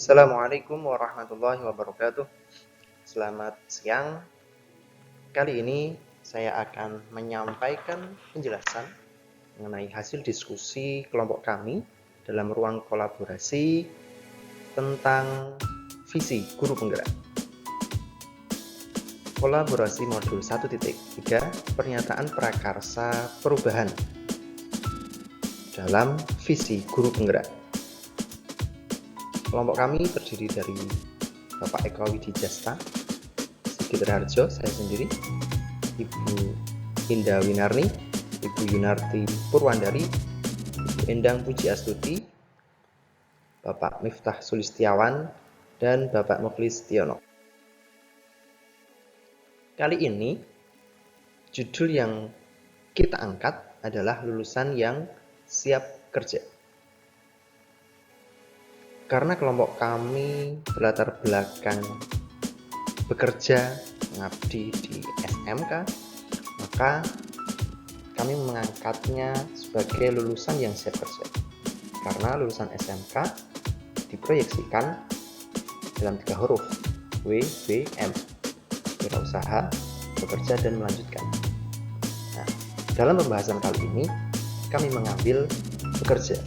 Assalamualaikum warahmatullahi wabarakatuh. Selamat siang. Kali ini saya akan menyampaikan penjelasan mengenai hasil diskusi kelompok kami dalam ruang kolaborasi tentang visi guru penggerak. Kolaborasi modul 1.3 pernyataan prakarsa perubahan dalam visi guru penggerak. Kelompok kami terdiri dari Bapak Eko Widijasta, Sigit Raharjo, saya sendiri, Ibu Indah Winarni, Ibu Yunarti Purwandari, Ibu Endang Puji Astuti, Bapak Miftah Sulistiawan, dan Bapak Mukhlis Tiono. Kali ini, judul yang kita angkat adalah lulusan yang siap kerja. Karena kelompok kami berlatar belakang bekerja, mengabdi di SMK, maka kami mengangkatnya sebagai lulusan yang siap kerja. Karena lulusan SMK diproyeksikan dalam 3 huruf, WBM, wirausaha, bekerja, dan melanjutkan. Nah, dalam pembahasan kali ini, kami mengambil bekerja.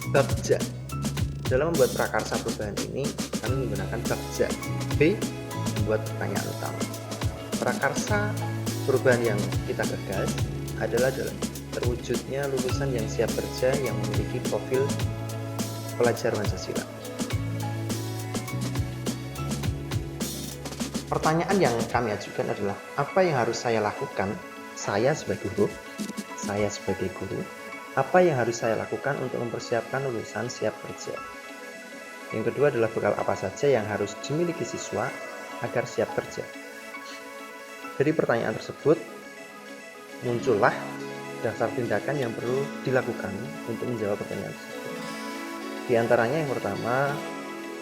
Bab ja. Dalam membuat prakarsa perubahan ini, kami menggunakan bab ja. B. Membuat pertanyaan utama. Prakarsa perubahan yang kita gagas adalah dalam terwujudnya lulusan yang siap kerja yang memiliki profil pelajar Pancasila. Pertanyaan yang kami ajukan adalah, apa yang harus saya lakukan, saya sebagai guru, apa yang harus saya lakukan untuk mempersiapkan lulusan siap kerja? Yang kedua adalah bekal apa saja yang harus dimiliki siswa agar siap kerja. Dari pertanyaan tersebut, muncullah daftar tindakan yang perlu dilakukan untuk menjawab pertanyaan tersebut. Di antaranya yang pertama,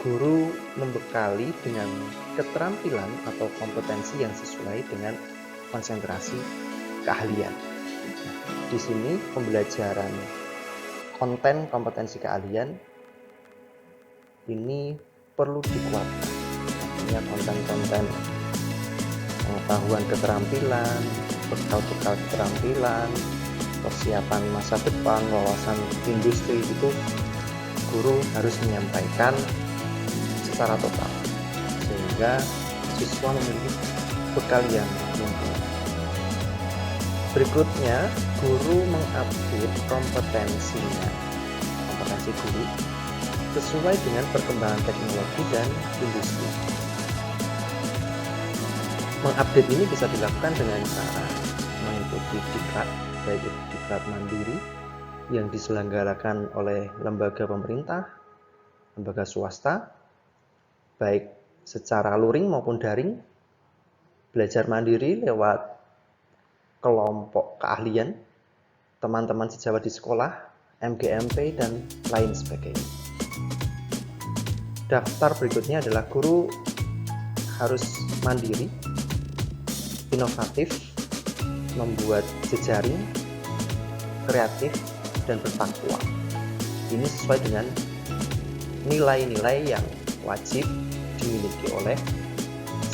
guru membekali dengan keterampilan atau kompetensi yang sesuai dengan konsentrasi keahlian. Di sini pembelajaran konten kompetensi keahlian ini perlu dikuatkan. Artinya konten-konten pengetahuan keterampilan, bekal-bekal keterampilan, persiapan masa depan, wawasan industri itu guru harus menyampaikan secara total sehingga siswa memiliki bekal yang mumpuni. Berikutnya, guru mengupdate kompetensi guru sesuai dengan perkembangan teknologi dan industri. Mengupdate ini bisa dilakukan dengan cara mengikuti diklat, baik itu diklat mandiri yang diselenggarakan oleh lembaga pemerintah, lembaga swasta, baik secara luring maupun daring, belajar mandiri lewat kelompok keahlian, teman-teman sejawat di sekolah, MGMP, dan lain sebagainya. Daftar berikutnya adalah guru harus mandiri, inovatif, membuat jejaring, kreatif, dan bertakwa. Ini sesuai dengan nilai-nilai yang wajib dimiliki oleh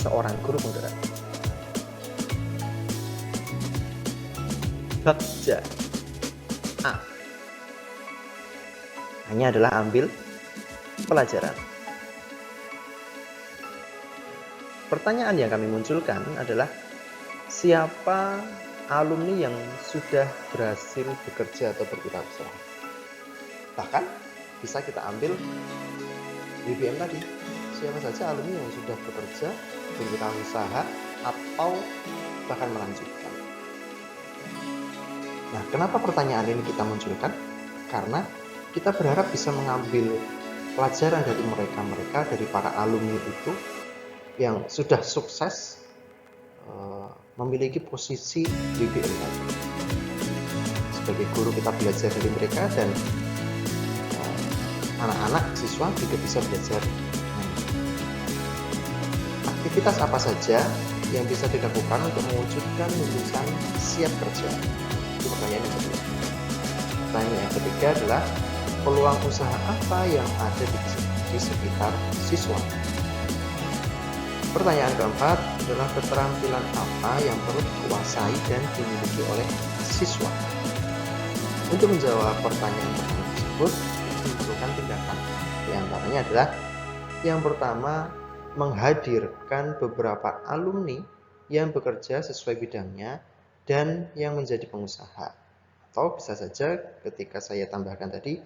seorang guru penggerak. Bab ja. A. Hanya adalah ambil pelajaran. Pertanyaan yang kami munculkan adalah, siapa alumni yang sudah berhasil bekerja atau berwirausaha? Bahkan bisa kita ambil WBM tadi. Siapa saja alumni yang sudah bekerja, berwirausaha, atau bahkan melanjutkan. Nah, kenapa pertanyaan ini kita munculkan? Karena kita berharap bisa mengambil pelajaran dari mereka, dari para alumni itu yang sudah sukses memiliki posisi WBM tadi. Sebagai guru kita belajar dari mereka, dan anak-anak siswa juga bisa belajar. Aktivitas apa saja yang bisa dilakukan untuk mewujudkan lulusan siap kerja? Itu pertanyaan yang kedua. Pertanyaan yang ketiga adalah peluang usaha apa yang ada di sekitar siswa? Pertanyaan keempat adalah keterampilan apa yang perlu dikuasai dan dimiliki oleh siswa? Untuk menjawab pertanyaan-pertanyaan tersebut, diperlukan tindakan. Di antaranya adalah yang pertama, menghadirkan beberapa alumni yang bekerja sesuai bidangnya dan yang menjadi pengusaha. Atau bisa saja ketika saya tambahkan tadi,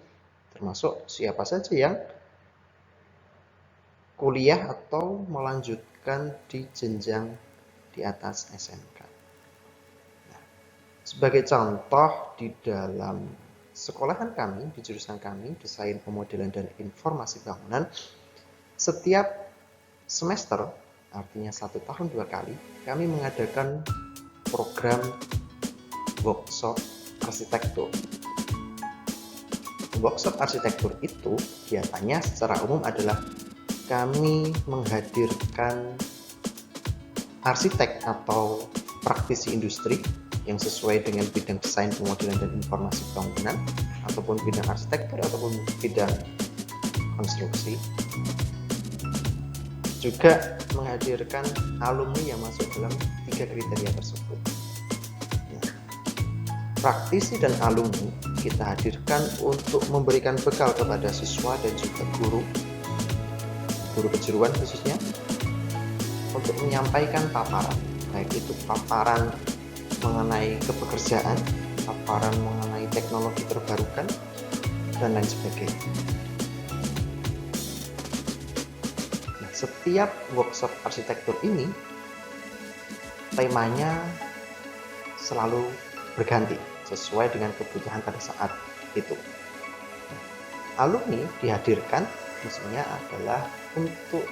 termasuk siapa saja yang kuliah atau melanjutkan di jenjang di atas SMK. Nah, sebagai contoh di dalam sekolahan kami, di jurusan kami, Desain Pemodelan dan Informasi Bangunan, setiap semester, artinya 1 tahun 2 kali, kami mengadakan program workshop arsitektur. Workshop arsitektur itu biasanya secara umum adalah kami menghadirkan arsitek atau praktisi industri yang sesuai dengan bidang desain, pemodelan, dan informasi bangunan, ataupun bidang arsitektur, ataupun bidang konstruksi. Juga menghadirkan alumni yang masuk dalam 3 kriteria tersebut. Praktisi dan alumni kita hadirkan untuk memberikan bekal kepada siswa dan juga guru kejuruan khususnya, untuk menyampaikan paparan, baik itu paparan mengenai kepekerjaan, paparan mengenai teknologi terbarukan, dan lain sebagainya. Nah, setiap workshop arsitektur ini temanya selalu berganti sesuai dengan kebutuhan pada saat itu. Alumni dihadirkan fungsinya adalah untuk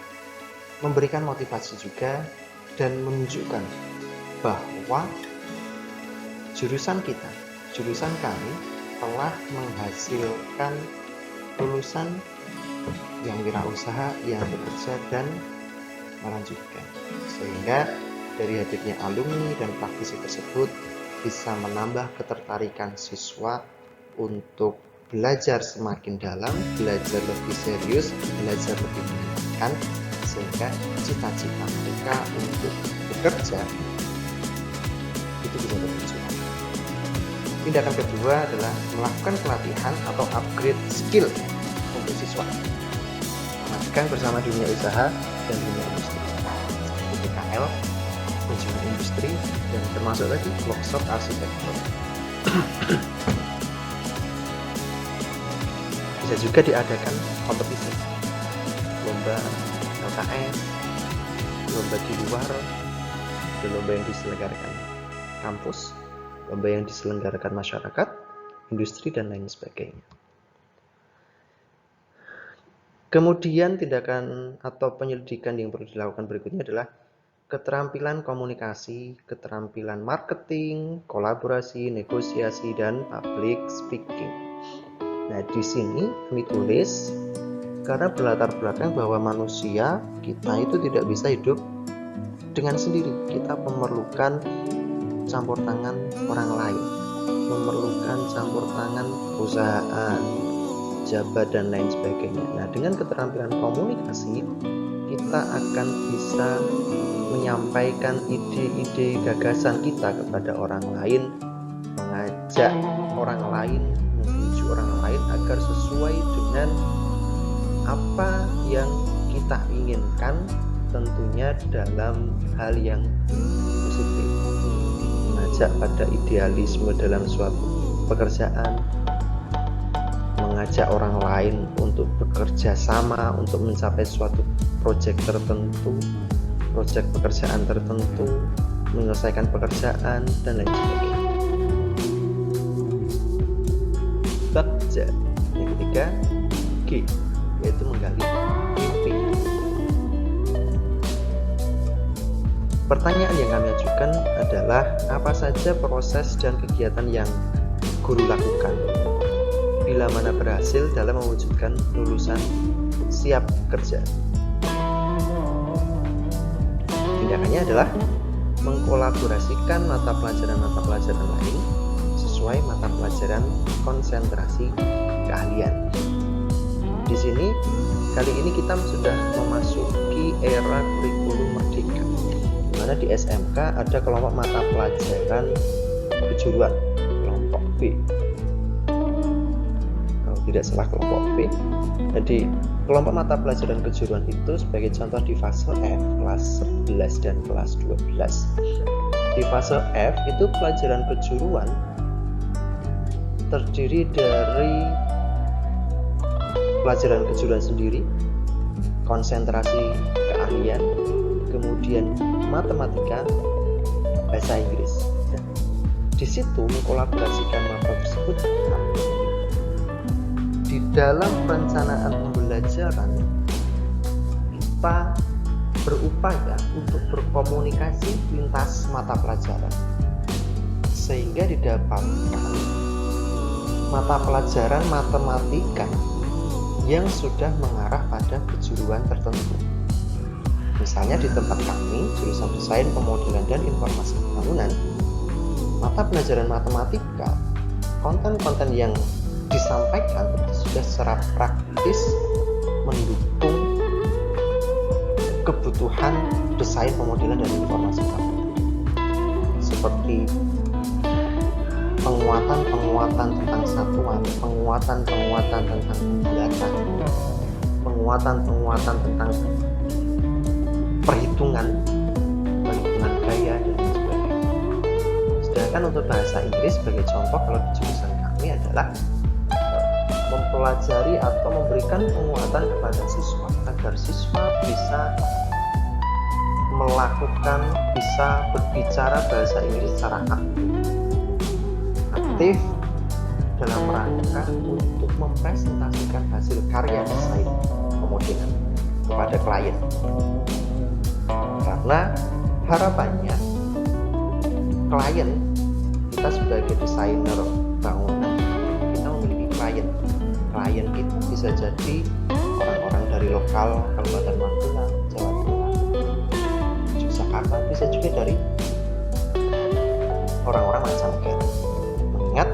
memberikan motivasi juga dan menunjukkan bahwa jurusan kami telah menghasilkan lulusan yang wirausaha, yang bekerja dan melanjutkan, sehingga dari hadirnya alumni dan praktisi tersebut bisa menambah ketertarikan siswa untuk belajar semakin dalam, belajar lebih serius, belajar lebih menyenangkan, sehingga cita-cita mereka untuk bekerja itu bisa terwujud. Tindakan kedua adalah melakukan pelatihan atau upgrade skill untuk siswa, memastikan bersama dunia usaha dan dunia industri, seperti PKL, kunjungan industri, dan termasuk lagi workshop arsitektur. Bisa juga diadakan kompetisi, lomba LKS, lomba di luar, ada lomba yang diselenggarakan kampus, lomba yang diselenggarakan masyarakat, industri, dan lain sebagainya. Kemudian tindakan atau penyelidikan yang perlu dilakukan berikutnya adalah keterampilan komunikasi, keterampilan marketing, kolaborasi, negosiasi, dan public speaking. Nah, di sini kami tulis karena berlatar belakang bahwa manusia kita itu tidak bisa hidup dengan sendiri. Kita memerlukan campur tangan orang lain, memerlukan campur tangan perusahaan, pejabat, dan lain sebagainya. Nah, dengan keterampilan komunikasi, kita akan bisa menyampaikan ide-ide gagasan kita kepada orang lain, mengajak orang lain, membujuk orang lain agar sesuai dengan apa yang kita inginkan, tentunya dalam hal yang positif, mengajak pada idealisme dalam suatu pekerjaan, mengajak orang lain untuk bekerja sama untuk mencapai suatu proyek tertentu, proyek pekerjaan tertentu, menyelesaikan pekerjaan, dan lain sebagainya. Bagja. Yang ketiga, G, yaitu menggali mimpi. Pertanyaan yang kami ajukan adalah apa saja proses dan kegiatan yang guru lakukan bila mana berhasil dalam mewujudkan lulusan siap kerja. Tindakannya adalah mengkolaborasikan mata pelajaran lain sesuai mata pelajaran konsentrasi keahlian. Di sini kali ini kita sudah memasuki era kurikulum merdeka, di mana di SMK ada kelompok mata pelajaran kejuruan, kelompok B. Kalau tidak salah kelompok B. Jadi kelompok mata pelajaran kejuruan itu sebagai contoh di fase F, kelas 11 dan kelas 12. Di fase F itu pelajaran kejuruan terdiri dari pelajaran kejuruan sendiri, konsentrasi keahlian, kemudian matematika, bahasa Inggris. Nah, di situ mengkolaborasikan mata tersebut. Di dalam perencanaan pembelajaran kita berupaya untuk berkomunikasi lintas mata pelajaran sehingga didapatkan mata pelajaran matematika yang sudah mengarah pada kejuruan tertentu. Misalnya di tempat kami, jurusan Desain, Pemodelan, dan Informasi Bangunan, mata pelajaran matematika, konten-konten yang disampaikan itu sudah secara praktis mendukung kebutuhan desain, pemodelan, dan informasi bangunan, seperti penguatan tentang satuan, penguatan tentang pembulatan, penguatan tentang perhitungan gaya, dan sebagainya. Sedangkan untuk bahasa Inggris sebagai contoh, kalau di jurusan kami adalah mempelajari atau memberikan penguatan kepada siswa agar siswa bisa berbicara bahasa Inggris secara aktif dalam rangka untuk mempresentasikan hasil karya desain pemodelan kepada klien. Karena harapannya klien, kita sebagai desainer bangunan, kita memiliki klien itu bisa jadi orang-orang dari lokal Kabupaten Magelang, Jawa Tengah, Yogyakarta, bisa juga dari orang-orang mancanegara. Mengingat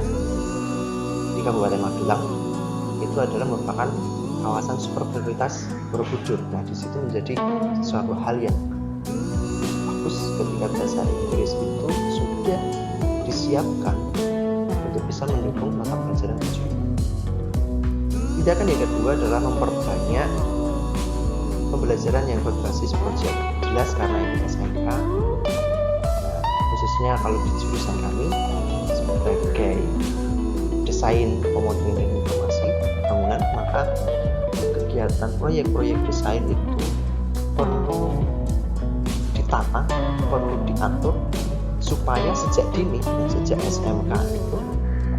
di Kabupaten Magelang itu adalah merupakan kawasan super prioritas Borobudur. Nah, di situ menjadi sesuatu hal yang bagus ketika bahasa Inggris itu sudah disiapkan untuk bisa mendukung mata pelajaran kejuruan. Tindakan yang kedua adalah memperbanyak pembelajaran yang berbasis proyek. Jelas karena ini SMK, khususnya kalau di jurusan kami sebagai desain, pemodelan, dan informasi bangunan, maka kegiatan proyek-proyek desain itu perlu ditata, perlu diatur supaya sejak dini, sejak SMK itu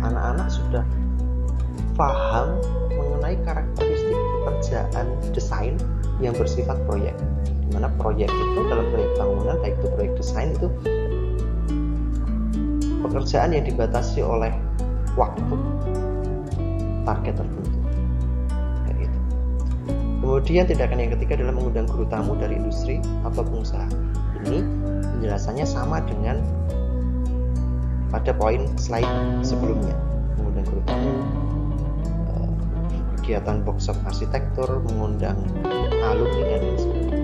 anak-anak sudah paham mengenai karakteristik pekerjaan desain yang bersifat proyek. Di mana proyek itu dalam proyek bangunan, baik itu proyek desain, itu pekerjaan yang dibatasi oleh waktu, target tertentu. Gitu. Kemudian tindakan yang ketiga adalah mengundang guru tamu dari industri atau pengusaha. Ini penjelasannya sama dengan pada poin slide sebelumnya. Mengundang guru tamu, kegiatan workshop arsitektur, mengundang alumni, dan lain sebagainya.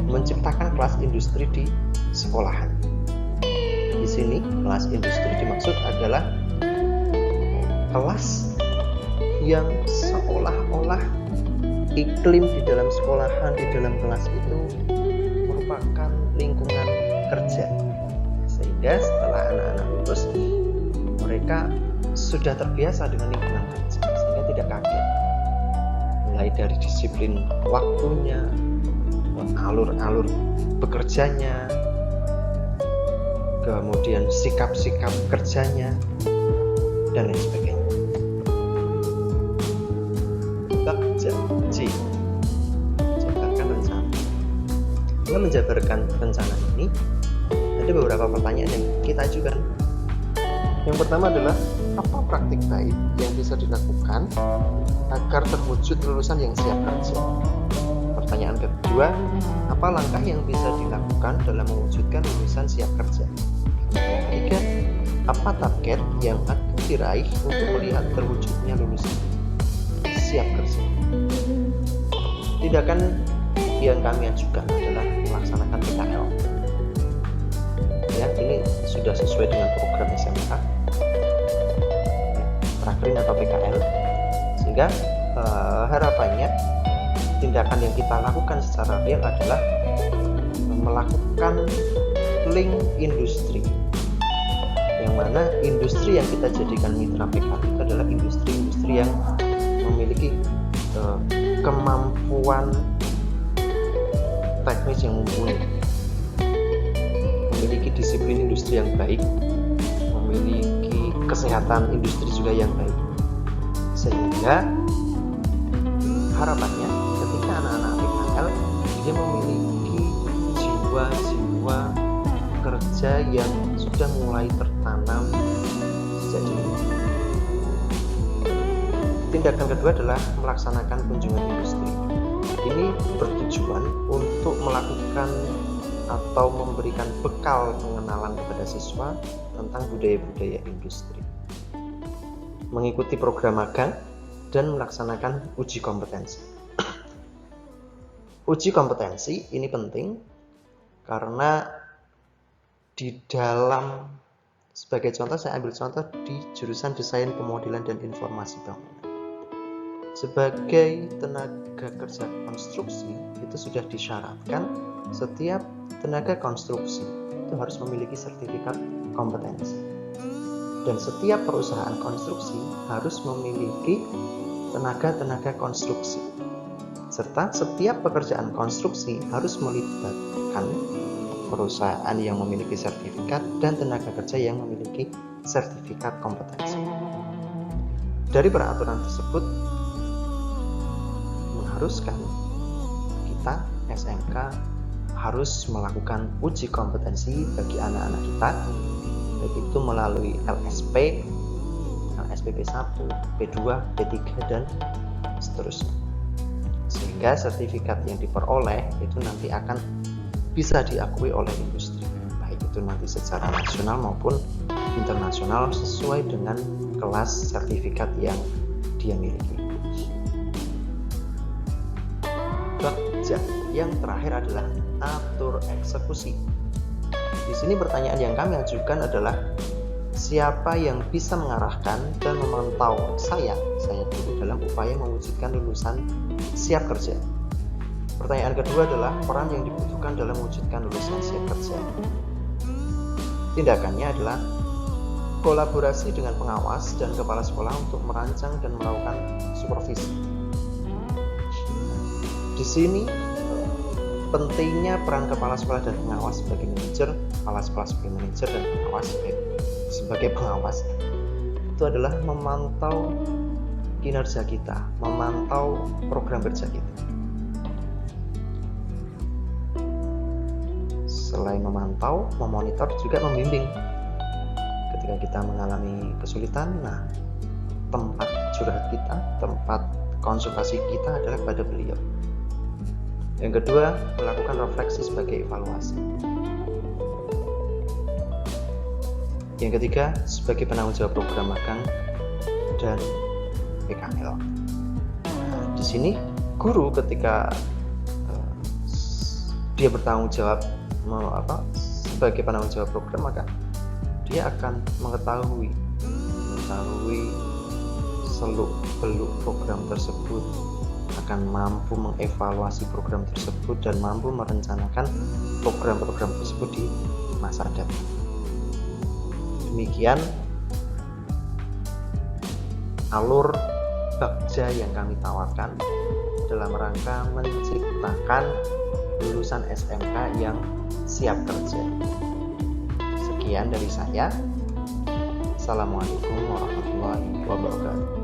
Menciptakan kelas industri di sekolahan. Di sini kelas industri dimaksud adalah kelas yang seolah-olah iklim di dalam sekolahan, di dalam kelas itu merupakan lingkungan kerja, sehingga setelah anak-anak lulus mereka sudah terbiasa dengan lingkungan kerja, sehingga tidak kaget. Mulai dari disiplin waktunya, alur-alur bekerjanya, kemudian sikap-sikap kerjanya, dan lain sebagainya. Jabarkan rencana. Dengan menjabarkan rencana ini, ada beberapa pertanyaan yang kita ajukan. Yang pertama adalah, apa praktik baik yang bisa dilakukan agar terwujud lulusan yang siap kerja? pertanyaan kedua, apa langkah yang bisa dilakukan dalam mewujudkan lulusan siap kerja? Yang ketiga, apa target yang akan diraih untuk melihat terwujudnya lulusan siap kerja? Tindakan yang kami ajukan adalah melaksanakan PKL. Ya, ini sudah sesuai dengan program SMK Prakrin atau PKL, sehingga harapannya tindakan yang kita lakukan secara real adalah melakukan link industri, yang mana industri yang kita jadikan mitra PKL itu adalah industri-industri yang memiliki kemampuan teknis yang mumpuni, memiliki disiplin industri yang baik, memiliki kesehatan industri juga yang baik, sehingga harapannya ketika anak-anak PKL dia memiliki jiwa-jiwa kerja yang sudah mulai tertanam sejak dini. Tindakan kedua adalah melaksanakan kunjungan industri. Ini bertujuan untuk melakukan atau memberikan bekal pengenalan kepada siswa tentang budaya-budaya industri, mengikuti program magang, dan melaksanakan uji kompetensi. Uji kompetensi ini penting karena di dalam, sebagai contoh saya ambil contoh di jurusan Desain Pemodelan dan Informasi Bangunan. Sebagai tenaga kerja konstruksi itu sudah disyaratkan setiap tenaga konstruksi itu harus memiliki sertifikat kompetensi, dan setiap perusahaan konstruksi harus memiliki tenaga konstruksi, serta setiap pekerjaan konstruksi harus melibatkan perusahaan yang memiliki sertifikat dan tenaga kerja yang memiliki sertifikat kompetensi. Dari peraturan tersebut mengharuskan kita SMK harus melakukan uji kompetensi bagi anak-anak kita, baik itu melalui LSP, LSPP 1, P2, P3, dan seterusnya. Sehingga sertifikat yang diperoleh itu nanti akan bisa diakui oleh industri, baik itu nanti secara nasional maupun internasional sesuai dengan kelas sertifikat yang dia miliki. Yang terakhir adalah atur eksekusi. Di sini pertanyaan yang kami ajukan adalah siapa yang bisa mengarahkan dan memantau saya dulu dalam upaya mewujudkan lulusan siap kerja. Pertanyaan kedua adalah peran yang dibutuhkan dalam mewujudkan lulusan siap kerja. Tindakannya adalah kolaborasi dengan pengawas dan kepala sekolah untuk merancang dan melakukan supervisi. Di sini pentingnya peran kepala sekolah dan pengawas sebagai manajer, kepala sekolah sebagai manajer, dan pengawas sebagai pengawas itu adalah memantau kinerja kita, memantau program kerja kita. Selain memantau, memonitor, juga membimbing. Ketika kita mengalami kesulitan, tempat curhat kita, tempat konsultasi kita adalah pada beliau. Yang kedua, melakukan refleksi sebagai evaluasi. Yang ketiga, sebagai penanggung jawab program magang dan PKL. Di sini guru ketika dia bertanggung jawab sebagai penanggung jawab program, maka dia akan mengetahui seluk-beluk program tersebut, akan mampu mengevaluasi program tersebut dan mampu merencanakan program-program tersebut di masa datang. Demikian alur bagja yang kami tawarkan dalam rangka menciptakan lulusan SMK yang siap kerja. Sekian dari saya. Assalamualaikum warahmatullahi wabarakatuh.